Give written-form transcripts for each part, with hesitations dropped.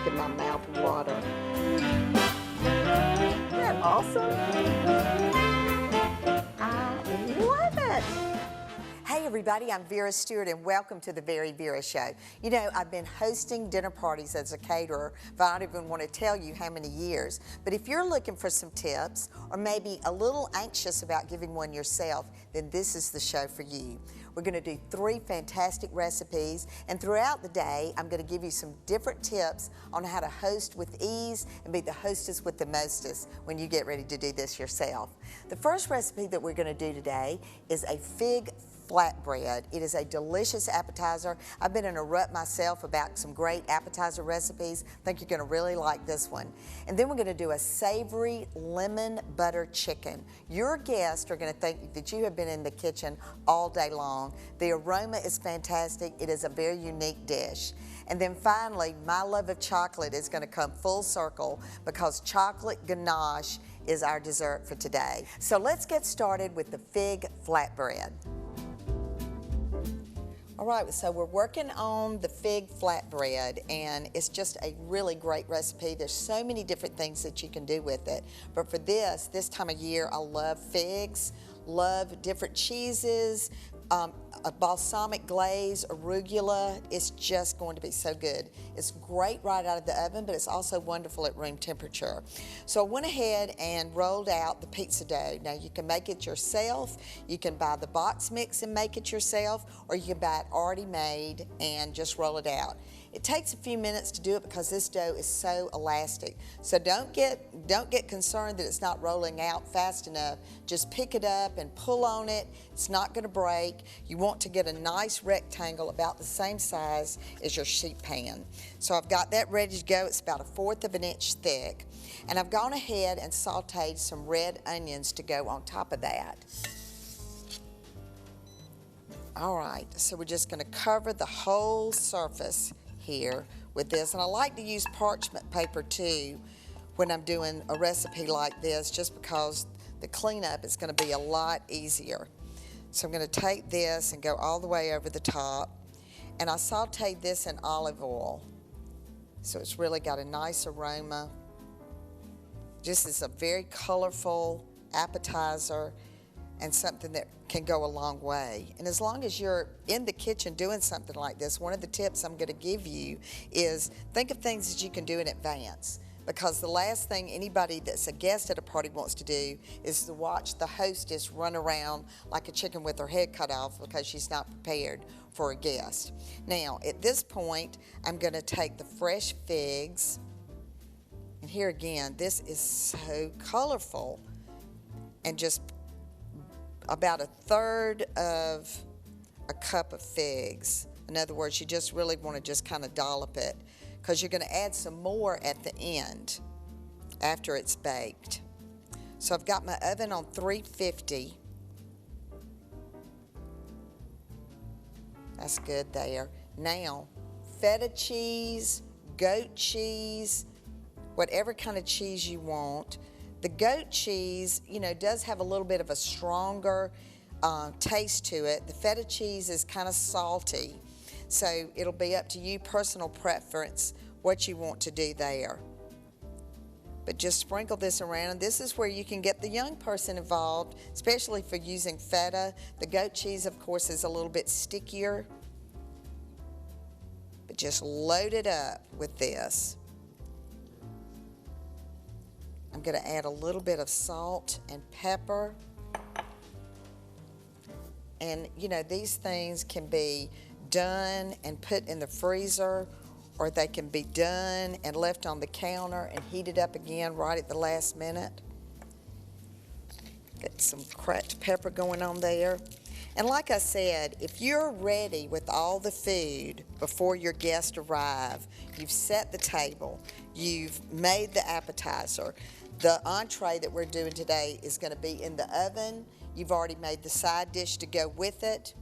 making my mouth water. Isn't that awesome? I love it. Hey everybody, I'm Vera Stewart and welcome to the VeryVera Show. You know, I've been hosting dinner parties as a caterer for I don't even want to tell you how many years. But if you're looking for some tips or maybe a little anxious about giving one yourself, then this is the show for you. We're going to do 3 fantastic recipes, and throughout the day, I'm going to give you some different tips on how to host with ease and be the hostess with the mostest when you get ready to do this yourself. The first recipe that we're going to do today is a fig flatbread. It is a delicious appetizer. I've been in a rut myself about some great appetizer recipes. I think you're going to really like this one. And then we're going to do a savory lemon butter chicken. Your guests are going to think that you have been in the kitchen all day long. The aroma is fantastic. It is a very unique dish. And then finally, my love of chocolate is going to come full circle because chocolate ganache is our dessert for today. So let's get started with the fig flatbread. All right, so we're working on the fig flatbread, and it's just a really great recipe. There's so many different things that you can do with it. But for this time of year, I love figs, love different cheeses, a balsamic glaze, arugula. It's just going to be so good. It's great right out of the oven, but it's also wonderful at room temperature. So I went ahead and rolled out the pizza dough. Now you can make it yourself, you can buy the box mix and make it yourself, or you can buy it already made and just roll it out. It takes a few minutes to do it because this dough is so elastic. So don't get concerned that it's not rolling out fast enough. Just pick it up and pull on it. It's not going to break. You want to get a nice rectangle about the same size as your sheet pan. So I've got that ready to go. It's about 1/4 of an inch thick. And I've gone ahead and sauteed some red onions to go on top of that. All right, so we're just going to cover the whole surface here with this, and I like to use parchment paper too when I'm doing a recipe like this, just because the cleanup is going to be a lot easier. So I'm going to take this and go all the way over the top, and I sauteed this in olive oil, so it's really got a nice aroma. Just is a very colorful appetizer and something that can go a long way. And as long as you're in the kitchen doing something like this, one of the tips I'm going to give you is think of things that you can do in advance, because the last thing anybody that's a guest at a party wants to do is to watch the hostess run around like a chicken with her head cut off because she's not prepared for a guest. Now, at this point, I'm going to take the fresh figs, and here again, this is so colorful, and just about 1/3 of a cup of figs. In other words, you just really want to just kind of dollop it, because you're going to add some more at the end after it's baked. So I've got my oven on 350. That's good there. Now, feta cheese, goat cheese, whatever kind of cheese you want. The goat cheese, you know, does have a little bit of a stronger taste to it. The feta cheese is kind of salty, so it'll be up to you, personal preference, what you want to do there. But just sprinkle this around, and this is where you can get the young person involved, especially for using feta. The goat cheese, of course, is a little bit stickier, but just load it up with this. I'm going to add a little bit of salt and pepper. And, you know, these things can be done and put in the freezer, or they can be done and left on the counter and heated up again right at the last minute. Get some cracked pepper going on there. And like I said, if you're ready with all the food before your guests arrive, you've set the table, you've made the appetizer, the entree that we're doing today is going to be in the oven. You've already made the side dish to go with it.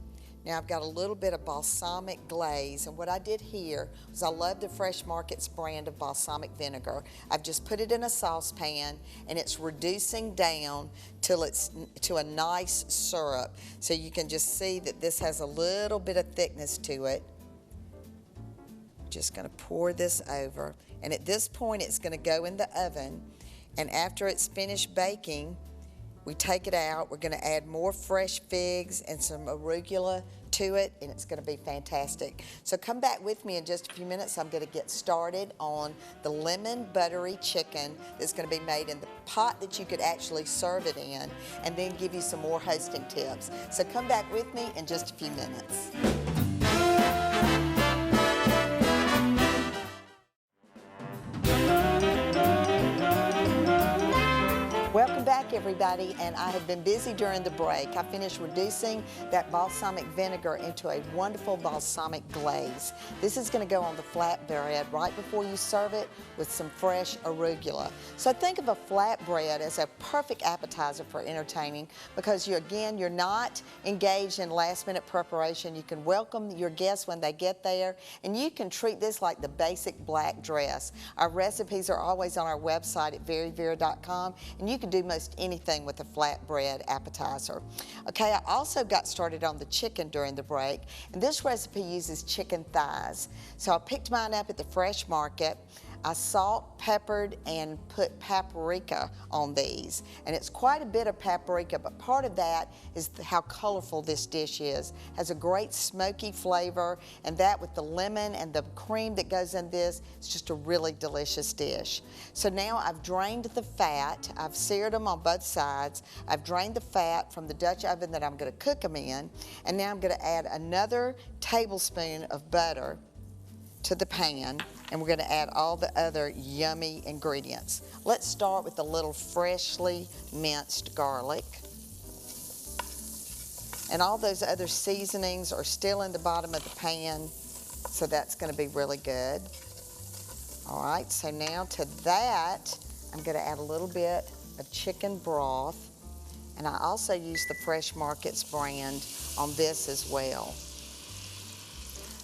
Now I've got a little bit of balsamic glaze, and what I did here was I love the Fresh Markets brand of balsamic vinegar. I've just put it in a saucepan, and it's reducing down till it's to a nice syrup. So you can just see that this has a little bit of thickness to it. just gonna pour this over. And at this point, it's gonna go in the oven. And after it's finished baking, we take it out. We're gonna add more fresh figs and some arugula to it, and it's gonna be fantastic. So come back with me in just a few minutes. I'm gonna get started on the lemon buttery chicken that's gonna be made in the pot that you could actually serve it in, and then give you some more hosting tips. So come back with me in just a few minutes. Welcome back, everybody, and I have been busy during the break. I finished reducing that balsamic vinegar into a wonderful balsamic glaze. This is going to go on the flatbread right before you serve it with some fresh arugula. So think of a flatbread as a perfect appetizer for entertaining, because you're not engaged in last-minute preparation. You can welcome your guests when they get there, and you can treat this like the basic black dress. Our recipes are always on our website at VeryVera.com, and you can do most anything with a flatbread appetizer. Okay, I also got started on the chicken during the break, and this recipe uses chicken thighs. So I picked mine up at the fresh market. I salt, peppered, and put paprika on these. And it's quite a bit of paprika, but part of that is how colorful this dish is. Has a great smoky flavor, and that with the lemon and the cream that goes in this, it's just a really delicious dish. So now I've drained the fat. I've seared them on both sides. I've drained the fat from the Dutch oven that I'm gonna cook them in, and now I'm gonna add another tablespoon of butter to the pan, and we're gonna add all the other yummy ingredients. Let's start with a little freshly minced garlic. And all those other seasonings are still in the bottom of the pan, so that's gonna be really good. All right, so now to that, I'm gonna add a little bit of chicken broth, and I also use the Fresh Markets brand on this as well.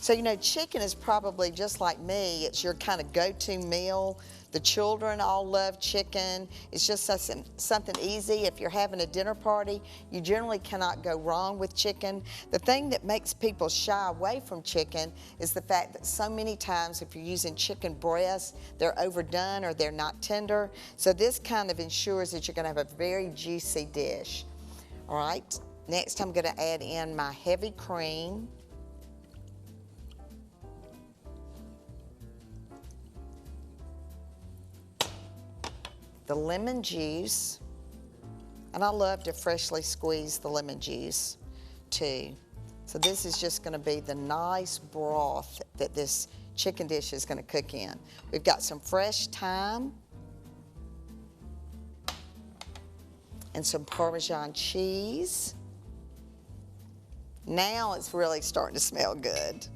So, you know, chicken is probably just like me. It's your kind of go-to meal. The children all love chicken. It's just something easy. If you're having a dinner party, you generally cannot go wrong with chicken. The thing that makes people shy away from chicken is the fact that so many times if you're using chicken breasts, they're overdone or they're not tender. So this kind of ensures that you're gonna have a very juicy dish. All right, next I'm gonna add in my heavy cream. The lemon juice, and I love to freshly squeeze the lemon juice too. So this is just gonna be the nice broth that this chicken dish is gonna cook in. We've got some fresh thyme and some Parmesan cheese. Now it's really starting to smell good.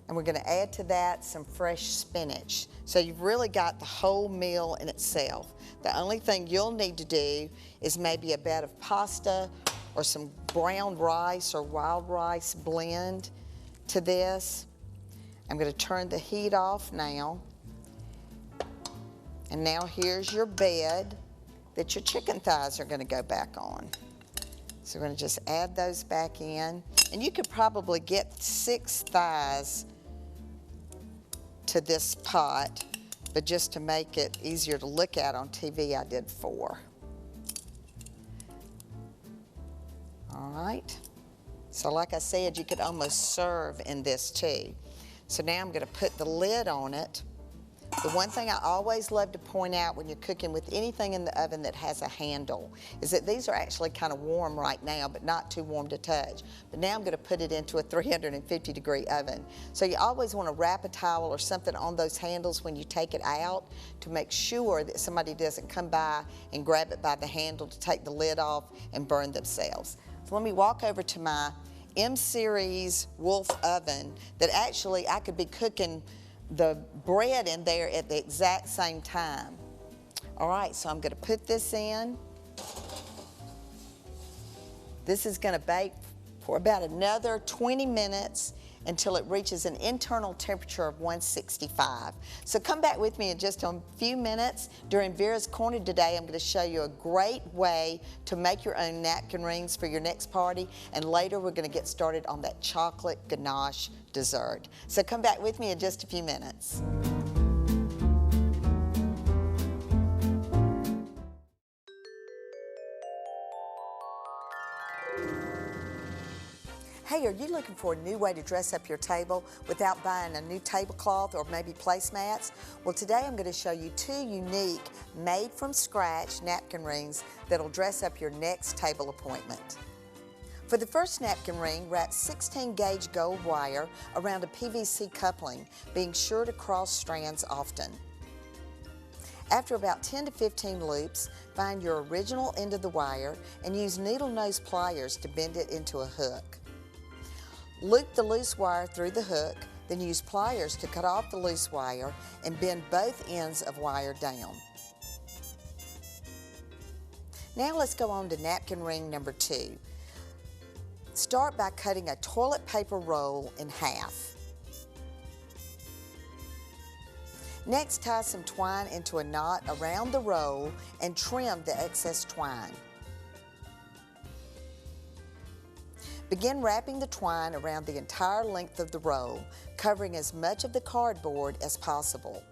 And we're gonna add to that some fresh spinach. So you've really got the whole meal in itself. The only thing you'll need to do is maybe a bed of pasta or some brown rice or wild rice blend to this. I'm gonna turn the heat off now. And now here's your bed that your chicken thighs are gonna go back on. So we're gonna just add those back in. And you could probably get 6 thighs to this pot, but just to make it easier to look at on TV, I did 4. All right, so like I said, you could almost serve in this too. So now I'm gonna put the lid on it. The one thing I always love to point out when you're cooking with anything in the oven that has a handle is that these are actually kind of warm right now, but not too warm to touch. But now I'm going to put it into a 350-degree oven. So you always want to wrap a towel or something on those handles when you take it out to make sure that somebody doesn't come by and grab it by the handle to take the lid off and burn themselves. So let me walk over to my M-Series Wolf oven that actually I could be cooking the bread in there at the exact same time. All right, so I'm gonna put this in. This is gonna bake for about another 20 minutes until it reaches an internal temperature of 165. So come back with me in just a few minutes. During Vera's Corner today, I'm going to show you a great way to make your own napkin rings for your next party, and later we're going to get started on that chocolate ganache dessert. So come back with me in just a few minutes. Hey, are you looking for a new way to dress up your table without buying a new tablecloth or maybe placemats? Well, today I'm going to show you two unique, made-from-scratch napkin rings that'll dress up your next table appointment. For the first napkin ring, wrap 16-gauge gold wire around a PVC coupling, being sure to cross strands often. After about 10 to 15 loops, find your original end of the wire and use needle nose pliers to bend it into a hook. Loop the loose wire through the hook, then use pliers to cut off the loose wire and bend both ends of wire down. Now let's go on to napkin ring number 2. Start by cutting a toilet paper roll in half. Next, tie some twine into a knot around the roll and trim the excess twine. Begin wrapping the twine around the entire length of the roll, covering as much of the cardboard as possible.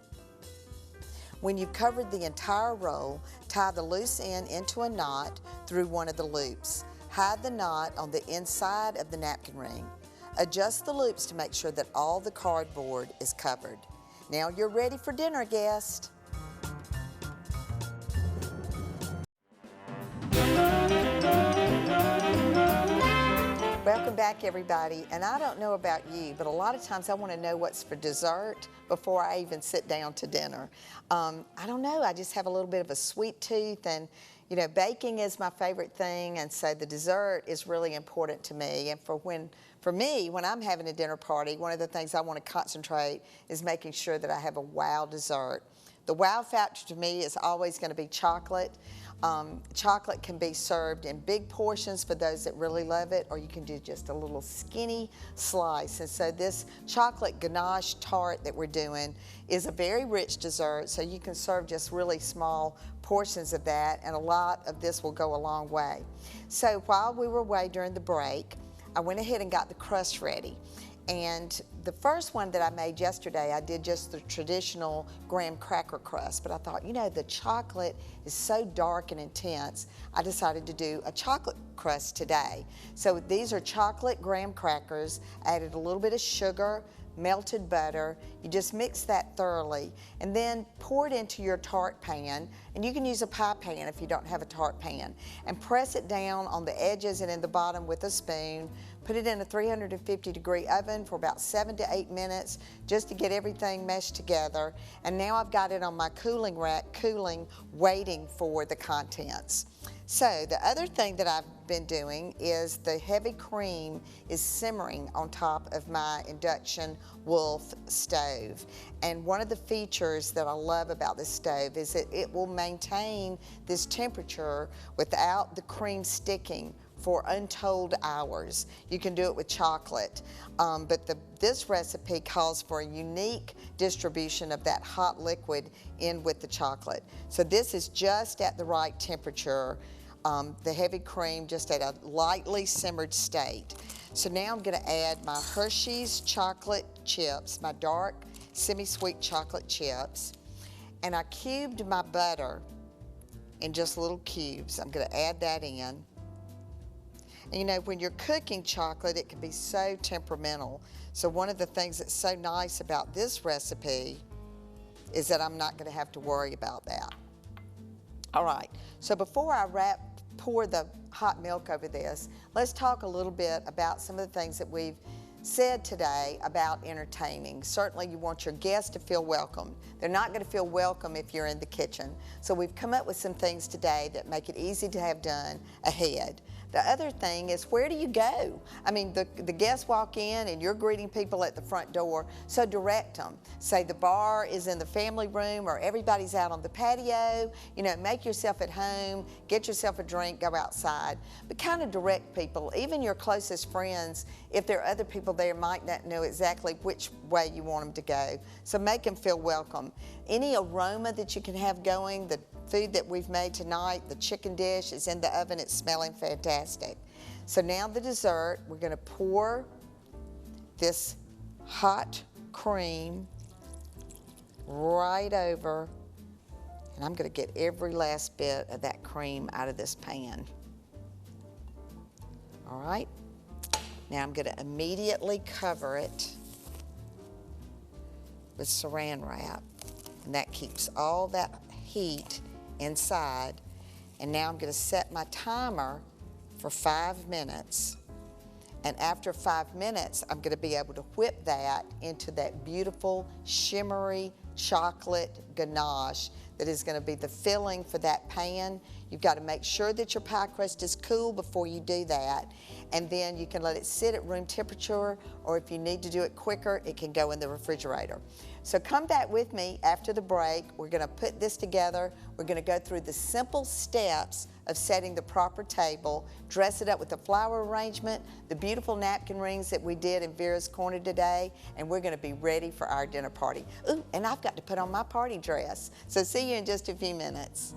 When you've covered the entire roll, tie the loose end into a knot through one of the loops. Hide the knot on the inside of the napkin ring. Adjust the loops to make sure that all the cardboard is covered. Now you're ready for dinner, guests. Welcome back, everybody, and I don't know about you, but a lot of times I want to know what's for dessert before I even sit down to dinner. I don't know, I just have a little bit of a sweet tooth, and you know, baking is my favorite thing, and so the dessert is really important to me. And for me, when I'm having a dinner party, one of the things I want to concentrate is making sure that I have a wow dessert. The wow factor to me is always going to be chocolate. Chocolate can be served in big portions for those that really love it, or you can do just a little skinny slice. And so this chocolate ganache tart that we're doing is a very rich dessert, so you can serve just really small portions of that, and a lot of this will go a long way. So while we were away during the break, I went ahead and got the crust ready. And the first one that I made yesterday, I did just the traditional graham cracker crust, but I thought, you know, the chocolate is so dark and intense, I decided to do a chocolate crust today. So these are chocolate graham crackers. I added a little bit of sugar, melted butter. You just mix that thoroughly and then pour it into your tart pan, and you can use a pie pan if you don't have a tart pan, and press it down on the edges and in the bottom with a spoon. Put it in a 350-degree oven for about 7 to 8 minutes just to get everything meshed together. And now I've got it on my cooling rack, cooling, waiting for the contents. So the other thing that I've been doing is the heavy cream is simmering on top of my induction Wolf stove. And one of the features that I love about this stove is that it will maintain this temperature without the cream sticking for untold hours. You can do it with chocolate, but this recipe calls for a unique distribution of that hot liquid in with the chocolate. So this is just at the right temperature, the heavy cream just at a lightly simmered state. So now I'm gonna add my Hershey's chocolate chips, my dark semi-sweet chocolate chips, and I cubed my butter in just little cubes. I'm gonna add that in. And you know, when you're cooking chocolate, it can be so temperamental. So one of the things that's so nice about this recipe is that I'm not going to have to worry about that. All right, so before I pour the hot milk over this, let's talk a little bit about some of the things that we've said today about entertaining. Certainly you want your guests to feel welcome. They're not going to feel welcome if you're in the kitchen. So we've come up with some things today that make it easy to have done ahead. The other thing is, where do you go? I mean, the guests walk in and you're greeting people at the front door, so direct them. Say the bar is in the family room or everybody's out on the patio. You know, make yourself at home, get yourself a drink, go outside. But kind of direct people, even your closest friends, if there are other people there, might not know exactly which way you want them to go. So make them feel welcome. Any aroma that you can have going, the food that we've made tonight, the chicken dish is in the oven, it's smelling fantastic. So now the dessert, we're gonna pour this hot cream right over, and I'm gonna get every last bit of that cream out of this pan. All right, now I'm gonna immediately cover it with saran wrap, and that keeps all that heat inside. And now I'm going to set my timer for 5 minutes. And after 5 minutes, I'm going to be able to whip that into that beautiful shimmery chocolate ganache that is going to be the filling for that pan. You've got to make sure that your pie crust is cool before you do that. And then you can let it sit at room temperature, or if you need to do it quicker, it can go in the refrigerator. So come back with me after the break. We're going to put this together. We're going to go through the simple steps of setting the proper table, dress it up with the flower arrangement, the beautiful napkin rings that we did in Vera's Corner today, and we're going to be ready for our dinner party. Ooh, and I've got to put on my party dress. So see you in just a few minutes.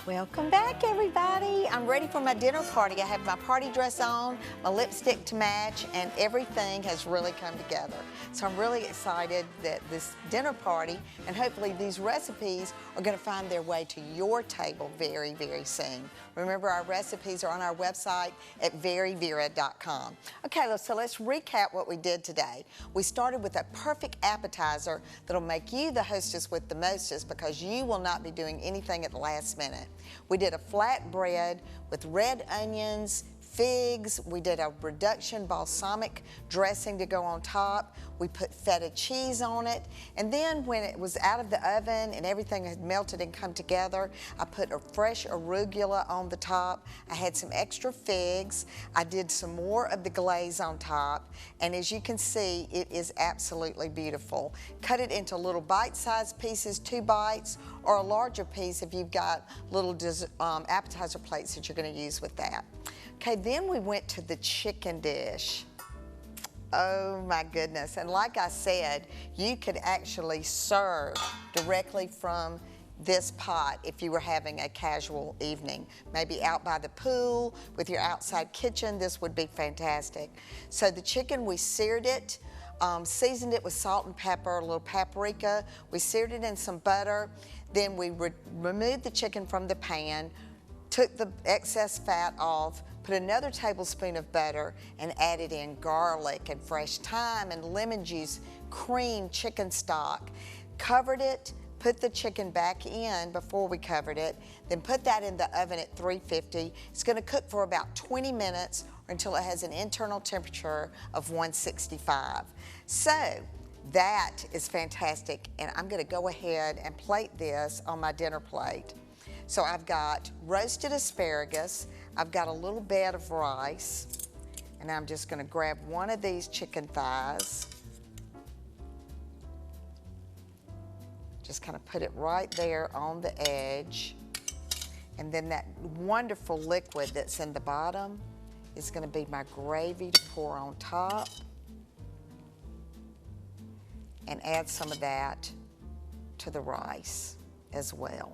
Welcome back, everybody. I'm ready for my dinner party. I have my party dress on, my lipstick to match, and everything has really come together. So I'm really excited that this dinner party, and hopefully these recipes, are going to find their way to your table very, very soon. Remember, our recipes are on our website at VeryVera.com. Okay, so let's recap what we did today. We started with a perfect appetizer that'll make you the hostess with the mostest, because you will not be doing anything at the last minute. We did a flatbread with red onions, figs. We did a reduction balsamic dressing to go on top. We put feta cheese on it. And then when it was out of the oven and everything had melted and come together, I put a fresh arugula on the top. I had some extra figs. I did some more of the glaze on top. And as you can see, it is absolutely beautiful. Cut it into little bite-sized pieces, 2 bites, or a larger piece if you've got little appetizer plates that you're going to use with that. Okay, then we went to the chicken dish. Oh my goodness, and like I said, you could actually serve directly from this pot if you were having a casual evening. Maybe out by the pool with your outside kitchen, this would be fantastic. So the chicken, we seared it, seasoned it with salt and pepper, a little paprika. We seared it in some butter. Then we removed the chicken from the pan, took the excess fat off, put another tablespoon of butter, and added in garlic and fresh thyme and lemon juice, cream, chicken stock. Covered it, put the chicken back in before we covered it, then put that in the oven at 350. It's gonna cook for about 20 minutes or until it has an internal temperature of 165. So that is fantastic, and I'm gonna go ahead and plate this on my dinner plate. So I've got roasted asparagus, I've got a little bed of rice, and I'm just gonna grab one of these chicken thighs. Just kind of put it right there on the edge. And then that wonderful liquid that's in the bottom is gonna be my gravy to pour on top. And add some of that to the rice as well.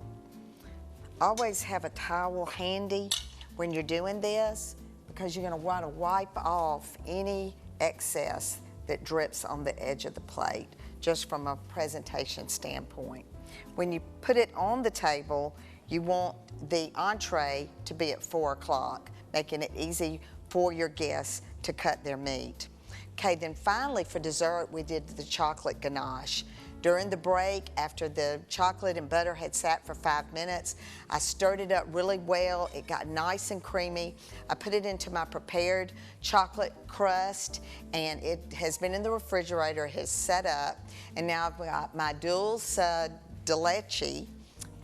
Always have a towel handy when you're doing this, because you're going to want to wipe off any excess that drips on the edge of the plate, just from a presentation standpoint. When you put it on the table, you want the entree to be at 4 o'clock, making it easy for your guests to cut their meat. Okay, then finally for dessert, we did the chocolate ganache. During the break, after the chocolate and butter had sat for 5 minutes, I stirred it up really well. It got nice and creamy. I put it into my prepared chocolate crust, and it has been in the refrigerator, has set up, and now I've got my dulce de leche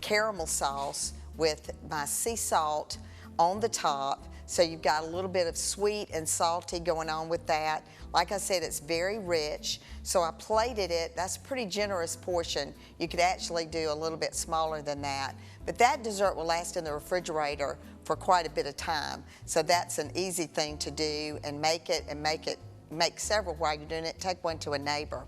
caramel sauce with my sea salt on the top. So you've got a little bit of sweet and salty going on with that. Like I said, it's very rich. So I plated it. That's a pretty generous portion. You could actually do a little bit smaller than that. But that dessert will last in the refrigerator for quite a bit of time. So that's an easy thing to do, and make several while you're doing it. Take one to a neighbor.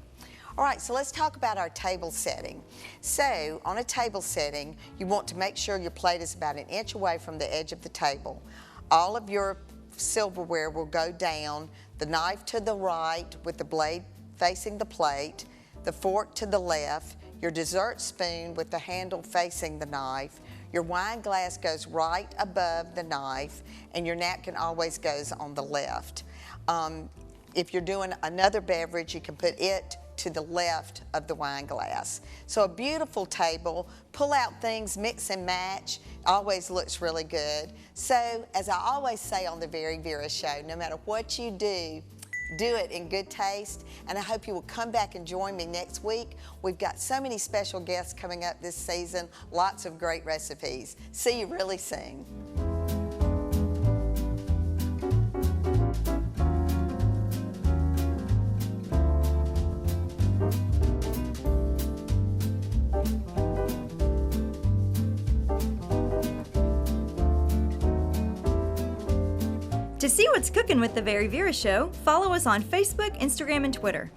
All right, so let's talk about our table setting. So on a table setting, you want to make sure your plate is about 1 inch away from the edge of the table. All of your silverware will go down, the knife to the right with the blade facing the plate, the fork to the left, your dessert spoon with the handle facing the knife, your wine glass goes right above the knife, and your napkin always goes on the left. If you're doing another beverage, you can put it to the left of the wine glass. So a beautiful table, pull out things, mix and match, always looks really good. So as I always say on the Very Vera show, no matter what you do it in good taste, and I hope you will come back and join me next week. We've got so many special guests coming up this season, lots of great recipes. See you really soon. To see what's cooking with the Very Vera Show, follow us on Facebook, Instagram, and Twitter.